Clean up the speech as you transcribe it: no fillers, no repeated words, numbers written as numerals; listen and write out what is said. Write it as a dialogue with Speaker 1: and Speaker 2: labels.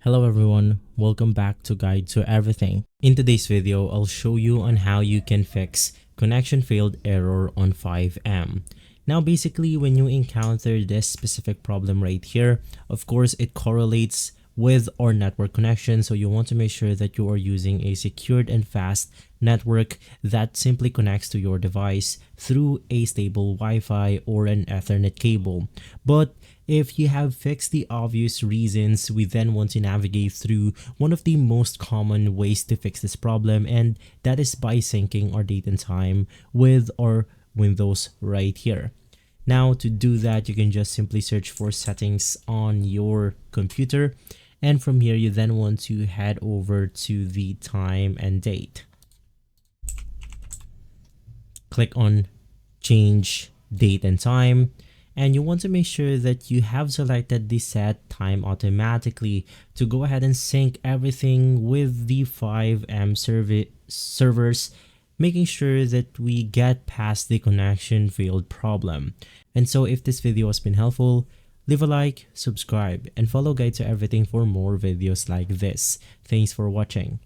Speaker 1: Hello everyone, welcome back to Guide to Everything. In today's video, I'll show you on how you can fix connection failed error on FiveM. Now basically when you encounter this specific problem right here, of course it correlates with our network connection, so you want to make sure that you are using a secured and fast network that simply connects to your device through a stable Wi-Fi or an Ethernet cable. But if you have fixed the obvious reasons, we then want to navigate through one of the most common ways to fix this problem, and that is by syncing our date and time with our Windows right here. Now to do that, you can just simply search for settings on your computer, and from here you then want to head over to the time and date. Click on change date and time, and you want to make sure that you have selected the set time automatically to go ahead and sync everything with the FiveM servers, making sure that we get past the connection failed problem. And so if this video has been helpful, leave a like, subscribe, and follow Guide to Everything for more videos like this. Thanks for watching.